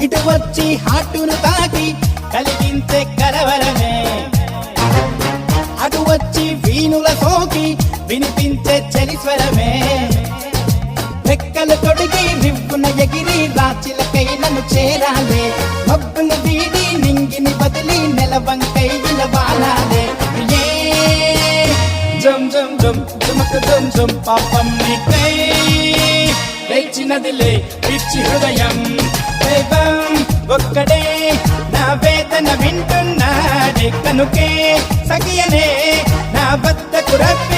ఇటు వచ్చి హాటును తాకి కలిగించే కలవరమే, అటు వచ్చి వీణుల సోకి వినిపించే చలిస్వరమే. రెక్కలు తొడిగి రివ్వున ఎగిరి రాచిలకై నన్ను చేరాలే, మబ్బులు వీడి నింగిని బదిలి నెలవంకై విలవాలాలే. జం జం జం జుమక జం జం పాపం నీకై లేచినదిలే పిచ్చి హృదయం. దైవం ఒక్కడే నా వేదన వింటున్నాడే, కనుకే సగియనే నా వద్దకు రప్పే